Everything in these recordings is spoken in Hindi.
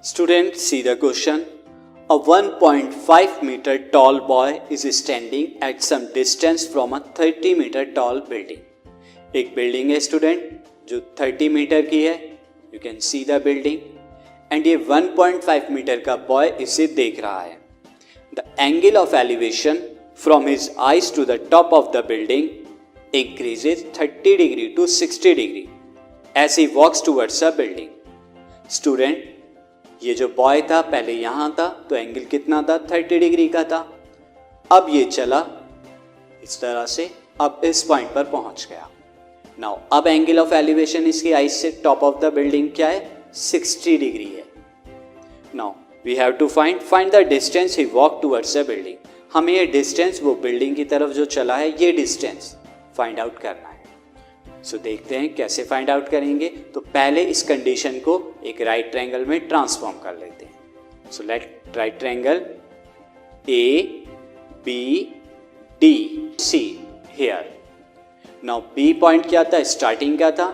Students, see the question. A 1.5 meter tall boy is standing at some distance from a 30 meter tall building. एक बिल्डिंग है स्टूडेंट जो 30 मीटर की है. You can see the building and ये 1.5 मीटर का बॉय इसे देख रहा है. The angle of elevation from his eyes to the top of the building increases 30 degree to 60 degree as he walks towards a building. Student, ये जो बॉय था पहले यहाँ था तो एंगल कितना था? 30 डिग्री का था. अब ये चला इस तरह से, अब इस पॉइंट पर पहुंच गया. नाउ अब एंगल ऑफ एलिवेशन इसकी आइज से टॉप ऑफ द बिल्डिंग क्या है? 60 डिग्री है. Now we have to find the distance he walk towards the building. हमें ये डिस्टेंस, वो बिल्डिंग की तरफ जो चला है, ये डिस्टेंस फाइंड आउट करना है. सो देखते हैं कैसे फाइंड आउट करेंगे. तो पहले इस कंडीशन को एक राइट ट्रायंगल में ट्रांसफॉर्म कर लेते हैं. So let right triangle A B D C here. Now B point क्या था? स्टार्टिंग का था.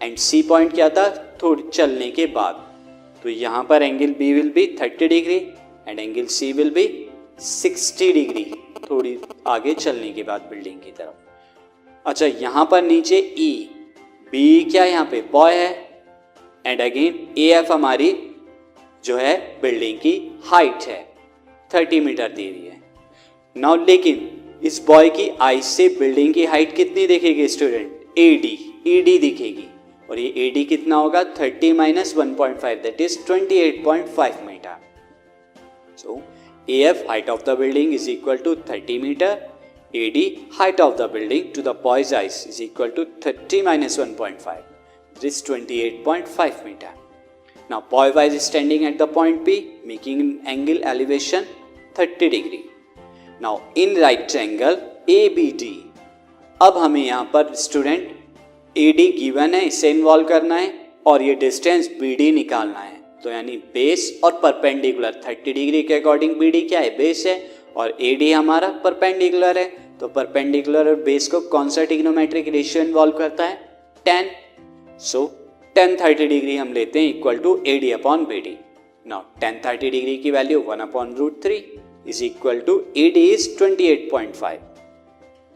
एंड सी पॉइंट क्या था? थोड़ी चलने के बाद. तो यहाँ पर angle B will be 30 degree and angle C will be 60 degree, थोड़ी आगे चलने के बाद बिल्डिंग की तरफ. अच्छा, यहाँ पर नीचे ई बी क्या यहाँ पे? बॉय है. एंड अगेन ए एफ हमारी जो है बिल्डिंग की हाइट है, 30 मीटर दे रही है. नाउ लेकिन इस बॉय की आइज से बिल्डिंग की हाइट कितनी दिखेगी स्टूडेंट? एडी दिखेगी. और ये एडी कितना होगा? 30 minus 1.5 that is 28.5 meter. So A F height of the building is equal to 30 meter. AD height of the building to the boy's eyes is equal to 30 minus 1.5. This is 28.5 meter. Now boy is standing at the point P, making an angle elevation 30 degree. Now in right triangle ABD, अब हमें यहाँ पर स्टूडेंट AD गिवन है, इसे इन्वॉल्व करना है और ये डिस्टेंस BD निकालना है. तो यानी बेस और परपेंडिकुलर 30 डिग्री के अकॉर्डिंग BD क्या है? बेस है. और AD हमारा परपेंडिकुलर है. तो परपेंडिकुलर और बेस को कौन सा ट्रिग्नोमेट्रिक रेशियो इन्वॉल्व करता है? 10. सो 10 30 डिग्री हम लेते हैं equal to AD upon BD. Now 10 30 degree की value 1 upon root 3 is equal to AD is 28.5.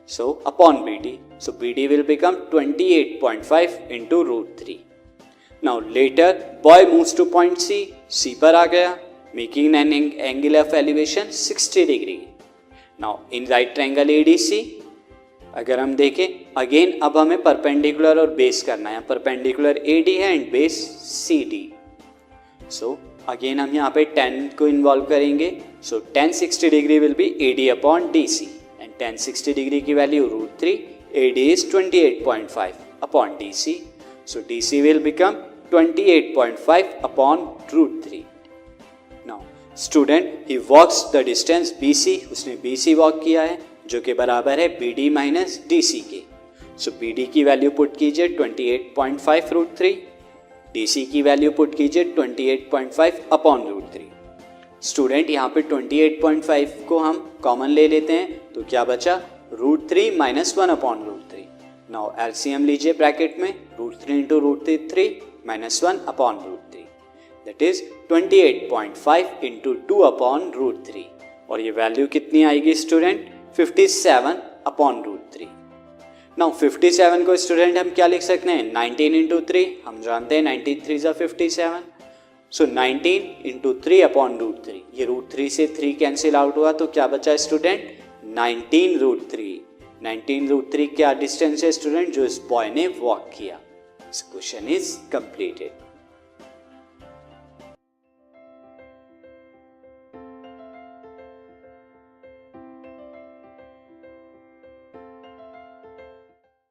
So upon BD. So BD will become 28.5 into root 3. Now later boy moves to point C पर आ गया, making an angle of elevation 60 degree. Now in right triangle ADC अगर हम देखें अगेन, अब हमें परपेंडिकुलर और बेस करना है. परपेंडिकुलर AD है and base CD. So again हम यहाँ पे 10 को इन्वॉल्व करेंगे. So 10 60 degree will be AD upon DC and 10 60 degree की value root 3. AD is 28.5 upon DC. So DC will become 28.5 upon root 3. Student he walks the distance BC, उसने BC वॉक किया है जो कि बराबर है BD माइनस DC के. सो BD की वैल्यू पुट कीजिए 28.5 रूट 3. DC की वैल्यू पुट कीजिए 28.5 अपॉन रूट 3. स्टूडेंट यहाँ पे 28.5 को हम कॉमन ले लेते हैं तो क्या बचा? Root 3 minus 1 upon root 3. Now LCM लीजिए ब्रैकेट में. Root 3 into root 3 minus 1 upon root 3. That is 28.5 into 2 upon root 3. और ये वैल्यू कितनी आएगी स्टूडेंट? 57 upon root 3. नाउ 57 को स्टूडेंट हम क्या लिख सकते हैं? 19 इंटू 3. हम जानते हैं 93 ज़ा 57. सो 19 इंटू 3 अपॉन रूट 3. ये रूट 3 से 3 कैंसिल आउट हुआ तो क्या बचा स्टूडेंट? 19 रूट 3. 19 रूट 3 क्या डिस्टेंस है स्टूडेंट जो इस बॉय ने वॉक किया? This question is completed.